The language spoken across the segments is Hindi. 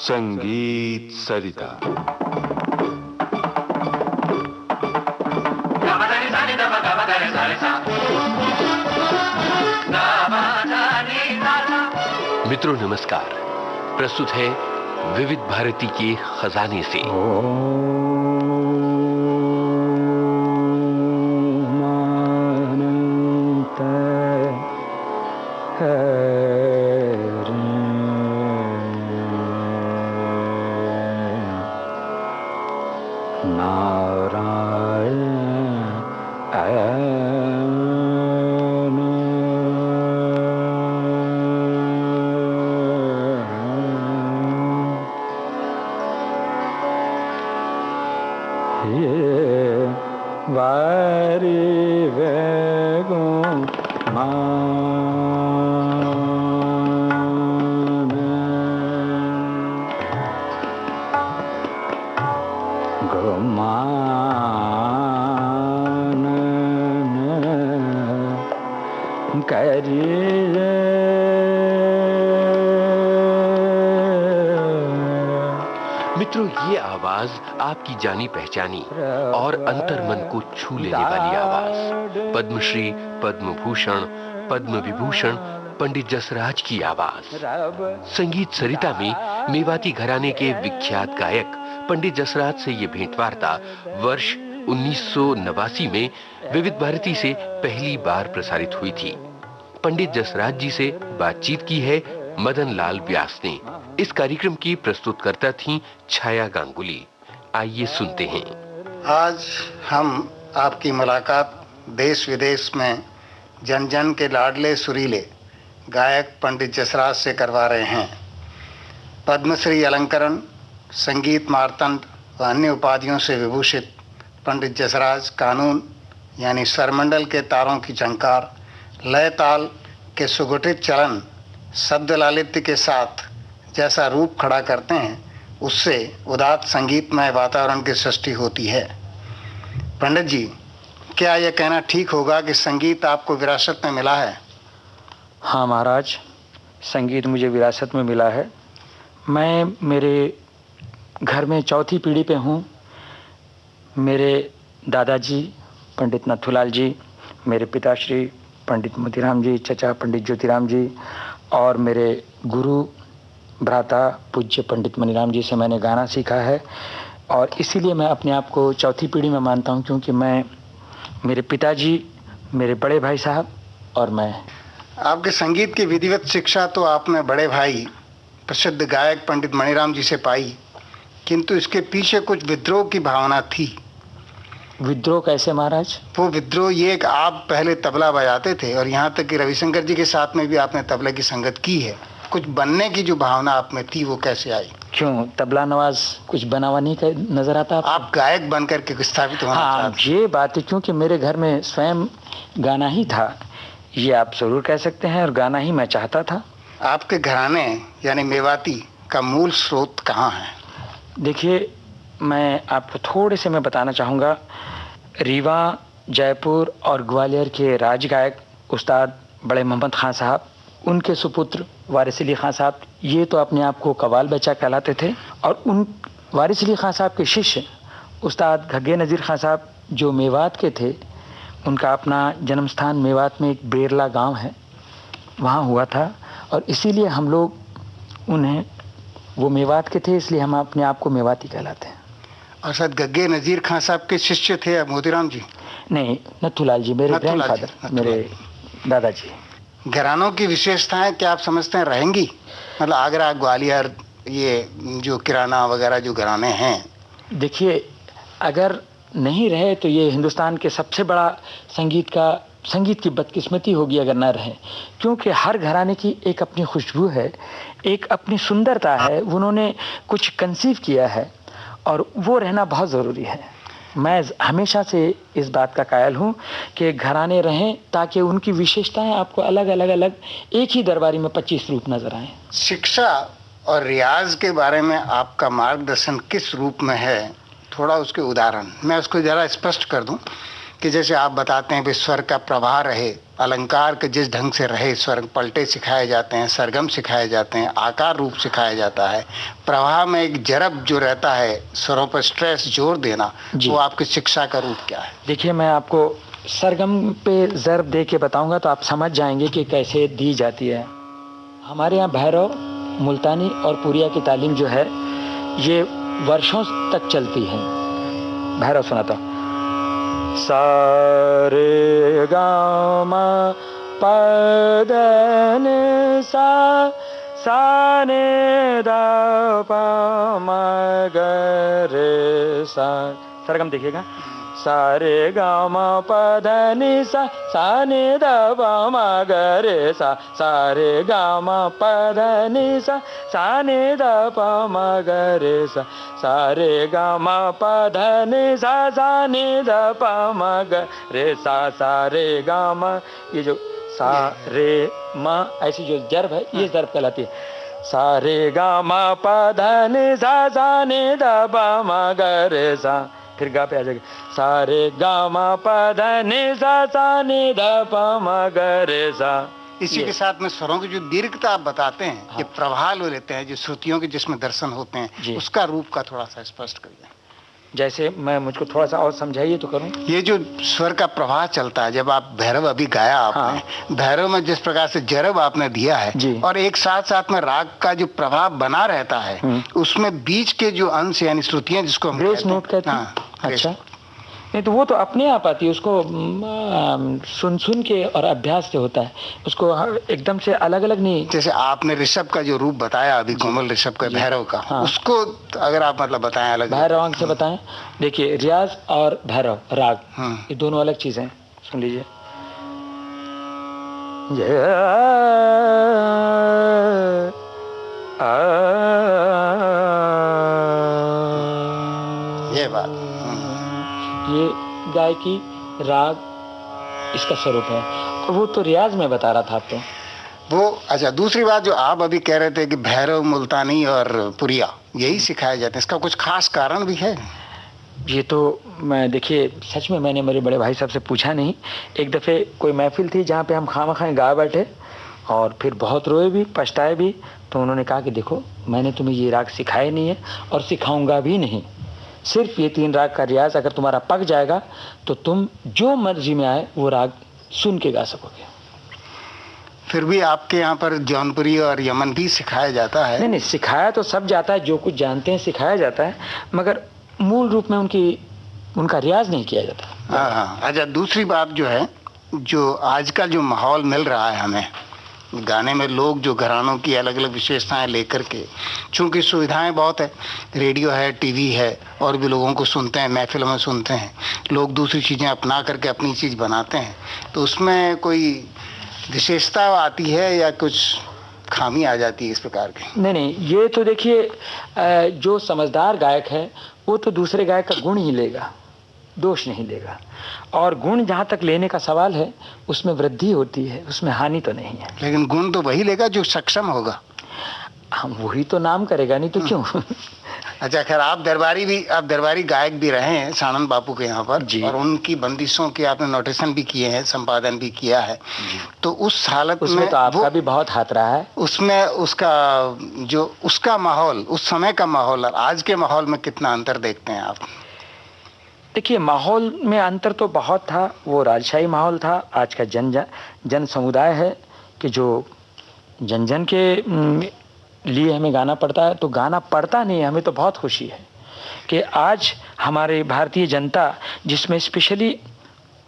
संगीत सरिता। मित्रों नमस्कार। प्रस्तुत है विविध भारती के खजाने से मित्रों, ये आवाज आपकी जानी पहचानी और अंतर्मन को छू लेने वाली आवाज, पद्मश्री, पद्म भूषण, पद्म विभूषण पंडित जसराज की आवाज। संगीत सरिता में मेवाती घराने के विख्यात गायक पंडित जसराज से ये भेंटवार्ता वर्ष 1989 में विविध भारती से पहली बार प्रसारित हुई थी। पंडित जसराज जी से बातचीत की है मदन लाल व्यास ने। इस कार्यक्रम की प्रस्तुतकर्ता थीं छाया गांगुली। आइए सुनते हैं। आज हम आपकी मुलाकात देश विदेश में जन जन के लाडले सुरीले गायक पंडित जसराज से करवा रहे हैं। पद्मश्री अलंकरण, संगीत मार्तंड व अन्य उपाधियों से विभूषित पंडित जसराज कानून यानी स्वरमंडल के तारों की झंकार, लय ताल के सुगठित चलन, शब्द लालित्य के साथ जैसा रूप खड़ा करते हैं, उससे उदात्त संगीतमय वातावरण की सृष्टि होती है। पंडित जी, क्या यह कहना ठीक होगा कि संगीत आपको विरासत में मिला है? हाँ महाराज, संगीत मुझे विरासत में मिला है। मैं मेरे घर में चौथी पीढ़ी पे हूँ। मेरे दादाजी पंडित नथुलाल जी, मेरे पिताश्री पंडित मोतीराम जी, चचा पंडित ज्योतिराम जी और मेरे गुरु भ्राता पूज्य पंडित मनीराम जी से मैंने गाना सीखा है। और इसीलिए मैं अपने आप को चौथी पीढ़ी में मानता हूँ, क्योंकि मैं, मेरे पिताजी, मेरे बड़े भाई साहब और मैं। आपके संगीत की विधिवत शिक्षा तो आपने बड़े भाई प्रसिद्ध गायक पंडित मनीराम जी से पाई, किंतु इसके पीछे कुछ विद्रोह की भावना थी। विद्रोह कैसे महाराज? वो विद्रोह ये कि आप पहले तबला बजाते थे और यहाँ तक कि रविशंकर जी के साथ में भी आपने तबले की संगत की है। कुछ बनने की जो भावना आप में थी वो कैसे आई? क्यों तबला नवाज कुछ बनावा नहीं नजर आता आप गायक बनकर के स्थापित होना चाहते? ये बात है, क्योंकि मेरे घर में स्वयं गाना ही था, ये आप जरूर कह सकते हैं, और गाना ही मैं चाहता था। आपके घराने यानी मेवाती का मूल स्रोत कहाँ है? देखिए, मैं आपको थोड़े से मैं बताना चाहूँगा। रीवा, जयपुर और ग्वालियर के राजगायक उस्ताद बड़े मोहम्मद खान साहब, उनके सुपुत्र वारिस अली खान साहब, ये तो अपने आप को कवाल बच्चा कहलाते थे। और उन वारिस अली खान साहब के शिष्य उस्ताद घग्गे नज़ीर खान साहब, जो मेवात के थे, उनका अपना जन्म स्थान मेवात में एक बेरला गांव है, वहाँ हुआ था। और इसीलिए हम लोग उन्हें, वो मेवात के थे, इसलिए हम अपने आप को मेवाती कहलाते हैं। और शायद घग्गे नज़ीर खान साहब के शिष्य थे मोतीराम जी? नहीं, नथुलाल जी, मेरे ग्रैंडफादर, मेरे दादाजी। घरानों की विशेषताएं क्या आप समझते हैं रहेंगी? मतलब आगरा, ग्वालियर, ये जो किराना वगैरह जो घराने हैं, देखिए, अगर नहीं रहे तो ये हिंदुस्तान के सबसे बड़ा संगीत की बदकिस्मती होगी अगर ना रहे, क्योंकि हर घराने की एक अपनी खुशबू है, एक अपनी सुंदरता है, उन्होंने कुछ कंसीव किया है और वो रहना बहुत ज़रूरी है। मैं हमेशा से इस बात का कायल हूँ कि घराने रहें ताकि उनकी विशेषताएं आपको अलग अलग एक ही दरबारी में 25 रूप नजर आएं। शिक्षा और रियाज के बारे में आपका मार्गदर्शन किस रूप में है? थोड़ा उसके उदाहरण मैं उसको ज़रा स्पष्ट कर दूं कि जैसे आप बताते हैं कि स्वर का प्रवाह रहे, अलंकार के जिस ढंग से रहे, स्वर पलटे सिखाए जाते हैं, सरगम सिखाए जाते हैं, आकार रूप सिखाया जाता है, प्रवाह में एक जरब जो रहता है, स्वरों पर स्ट्रेस जोर देना, वो आपकी शिक्षा का रूप क्या है? देखिए, मैं आपको सरगम पे ज़रब दे के बताऊंगा तो आप समझ जाएंगे कि कैसे दी जाती है। हमारे यहाँ भैरव, मुल्तानी और पुरिया की तालीम जो है ये वर्षों तक चलती है। भैरव सुनाता हूँ। सा रे गा मा पा धा नि सा, सा नि धा पा मा गा रे सा। सरगम देखिएगा। सा रे गा मा पा धा नि सा, सा नि धा पा मा गा रे सा, सा रे गा मा पा धा नि सा, सा नि धा पा मा गा रे सा, सा रे गा मा पा धा नि सा, सा नि धा पा मा गा रे सा, सा रे गा मा। ये जो सा रे मा ऐसी जो जर्ब है ये जर्ब कहलाती है। सा रे गा मा पा धा नि सा, सा नि धा पा मा गा रे सा। फिर गा पे आ जाएगा। सा रे गा मा पा धा नि सा, सा नि धा पा मा गा रे सा। इसी के साथ में स्वरों की जो दीर्घता आप बताते हैं, ये प्रवाह लो लेते हैं, जो श्रुतियों के जिसमें दर्शन होते हैं, उसका रूप का थोड़ा सा स्पष्ट करिए। जैसे मैं मुझको थोड़ा सा और समझाइए तो करूं। ये जो स्वर का प्रवाह चलता है, जब आप भैरव अभी गाया आपने, भैरव में जिस प्रकार से जरब आपने दिया है और एक साथ साथ में राग का जो प्रभाव बना रहता है, उसमें बीच के जो अंश यानी श्रुतियां जिसको हम ग्रेस नोट कहते हैं। अच्छा, नहीं तो वो तो अपने आप आती है, उसको सुन सुन के और अभ्यास से होता है, उसको एकदम से अलग अलग नहीं। जैसे आपने ऋषभ का जो रूप बताया अभी, कोमल ऋषभ का, भैरव का, उसको अगर आप मतलब बताएं अलग भैरव अंग से बताएं। देखिए, रियाज और भैरव राग ये दोनों अलग चीजें हैं। सुन लीजिए। ये बात, ये गायकी राग इसका स्वरूप है, और वो तो रियाज में बता रहा था आपको वो। अच्छा, दूसरी बात जो आप अभी कह रहे थे कि भैरव, मुल्तानी और पुरिया यही सिखाए जाते हैं, इसका कुछ खास कारण भी है? ये तो मैं, देखिए, सच में मैंने मेरे बड़े भाई साहब से पूछा नहीं। एक दफ़े कोई महफिल थी जहाँ पे हम खामखाएं गा बैठे और फिर बहुत रोए भी, पछताए भी, तो उन्होंने कहा कि देखो, मैंने तुम्हें ये राग सिखाए नहीं है और सिखाऊंगा भी नहीं। सिर्फ ये 3 राग का रियाज अगर तुम्हारा पक जाएगा तो तुम जो मर्जी में आए वो राग सुन के गा सकोगे। फिर भी आपके यहाँ पर जौनपुरी और यमन भी सिखाया जाता है? नहीं, सिखाया तो सब जाता है, जो कुछ जानते हैं सिखाया जाता है, मगर मूल रूप में उनका रियाज नहीं किया जाता। हाँ। अच्छा, दूसरी बात जो है, जो आजकल जो माहौल मिल रहा है हमें गाने में, लोग जो घरानों की अलग अलग विशेषताएं लेकर के, चूंकि सुविधाएं बहुत है, रेडियो है, टीवी है, और भी लोगों को सुनते हैं, महफिलों में सुनते हैं, लोग दूसरी चीज़ें अपना करके अपनी चीज़ बनाते हैं, तो उसमें कोई विशेषता आती है या कुछ खामी आ जाती है इस प्रकार की? नहीं, ये तो देखिए, जो समझदार गायक है वो तो दूसरे गायक का गुण ही लेगा, दोष नहीं लेगा। और गुण जहाँ तक लेने का सवाल है, उसमें वृद्धि होती है, उसमें हानि तो नहीं है। लेकिन गुण तो वही लेगा जो सक्षम होगा। हम वही तो नाम करेगा, नहीं तो क्यों। अच्छा, खैर, आप दरबारी गायक भी रहे हैं सानंद बापू के यहाँ पर, और उनकी बंदिशों के आपने नोटेशन भी किए हैं, संपादन भी किया है, तो उस हालत में तो आपका भी बहुत हाथ रहा है। उसमें उसका माहौल, उस समय का माहौल और आज के माहौल में कितना अंतर देखते हैं आप? देखिए, माहौल में अंतर तो बहुत था। वो राजशाही माहौल था। आज का जन समुदाय है कि जो जन के लिए हमें गाना पड़ता है, तो गाना पड़ता नहीं है, हमें तो बहुत खुशी है कि आज हमारे भारतीय जनता, जिसमें स्पेशली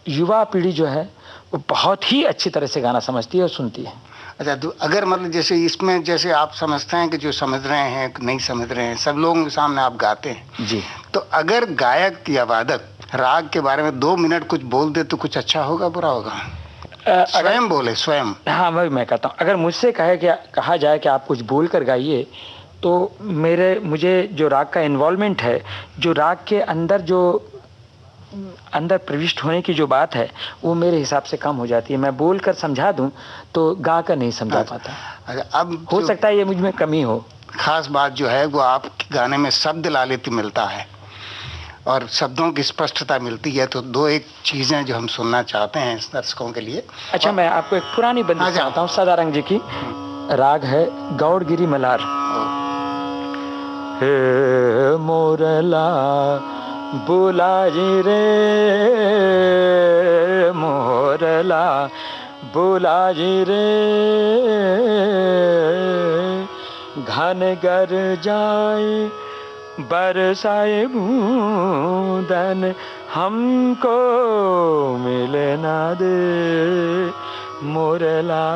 युवा पीढ़ी जो है, वो बहुत ही अच्छी तरह से गाना समझती है और सुनती है। अच्छा, तो अगर मतलब जैसे इसमें, जैसे आप समझते हैं कि जो समझ रहे हैं नहीं समझ रहे हैं, सब लोगों के सामने आप गाते हैं जी, तो अगर गायक या वादक राग के बारे में 2 मिनट कुछ बोल दे तो कुछ अच्छा होगा, बुरा होगा? स्वयं बोले, स्वयं। हाँ, मैं कहता हूँ, अगर मुझसे कहा जाए कि आप कुछ बोल कर गाइए, तो मुझे जो राग का इन्वॉल्वमेंट है, जो राग के अंदर प्रविष्ट होने की जो बात है, वो मेरे हिसाब से कम हो जाती है। मैं बोल कर समझा दूं तो गा कर नहीं समझा पाता। अब हो सकता है ये मुझ में कमी हो। खास बात जो है वो आप गाने में शब्द लालित्य मिलता है, और शब्दों की स्पष्टता मिलती है। तो दो एक चीज़ें जो हम सुनना चाहते हैं दर्शकों के लिए। अच्छा, मैं आपको एक पुरानी बंदिश सुनाता हूँ सदारंग जी की। राग है गौड़गिरी मलार। हे मोरला बुलाई रे मोरला बुलाई रे घन गर जाए बरसाए बूंदन हमको मिले ना दे मोरला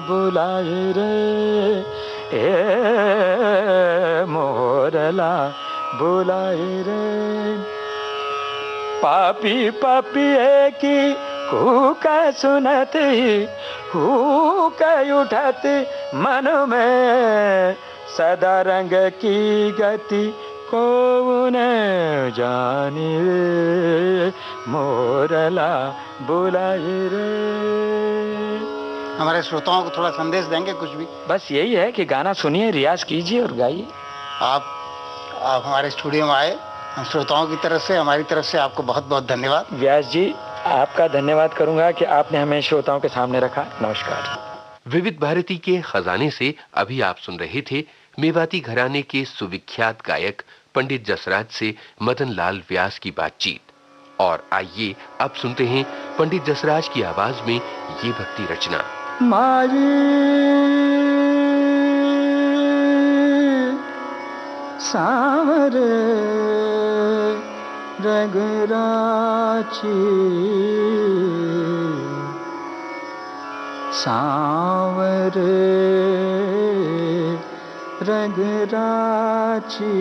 बुलाई रे ए मोरला बुलाई रे। पापी पपिए की हुक सुनत हुक उठत मन में सदारंग की गति को न जानी रे मोरला बुलाई रे। हमारे श्रोताओं को थोड़ा संदेश देंगे कुछ भी? बस यही है कि गाना सुनिए, रियाज कीजिए और गाइए। आप हमारे स्टूडियो में आए, श्रोताओं की तरफ से, हमारी तरफ से आपको बहुत बहुत धन्यवाद। व्यास जी, आपका धन्यवाद करूंगा कि आपने हमें श्रोताओं के सामने रखा। नमस्कार। विविध भारती के खजाने से अभी आप सुन रहे थे मेवाती घराने के सुविख्यात गायक पंडित जसराज से मदन लाल व्यास की बातचीत। और आइए अब सुनते हैं पंडित जसराज की आवाज में ये भक्ति रचना। मारी सावर रगराची सावर रगराची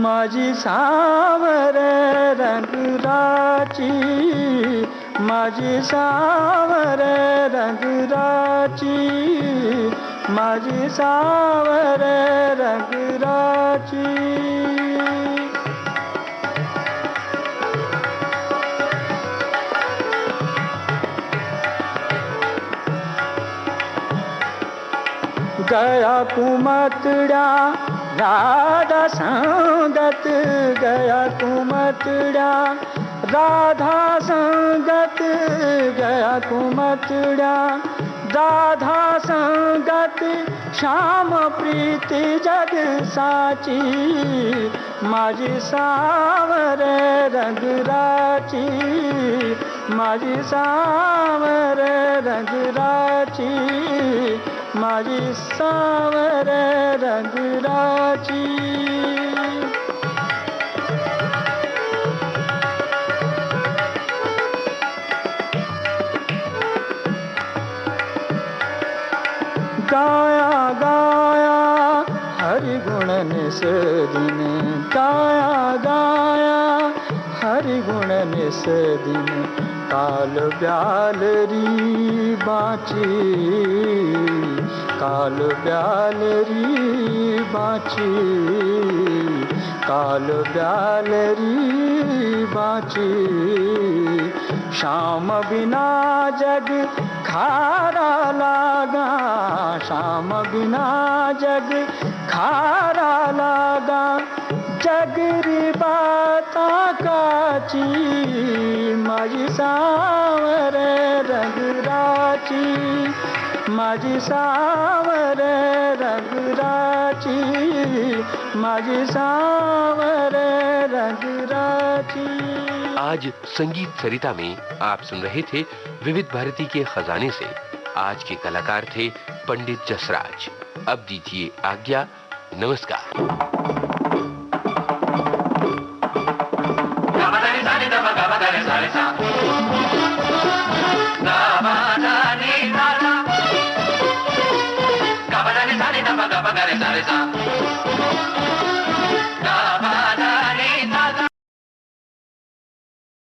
माझी सावर रंगराची माझी सावर रंगराची माझी सावर रंगराची गया कुमतड़ा राधा संगत गया कुमतड़ा राधा संगत गया कुमतड़ा राधा संगत श्याम प्रीति जग साची माझी सावर रंगराची माझी सावर रंगराची माझी सावर रंगराची। गाया गाया हरि गुण निस दिन गाया गाया हरि गुण निस दिन काल ब्यालरी बाची काल ब्यालरी बाची काल ब्यालरी बाची श्याम बिना जग खारा लागा श्याम बिना जग खारा लागा जगरी बाता काची माझी सावर रंगराची माझी सावर रंगराची माझी सावर रंगराची। आज संगीत सरिता में आप सुन रहे थे विविध भारती के खजाने से। आज के कलाकार थे पंडित जसराज। अब दीजिए आज्ञा। नमस्कार।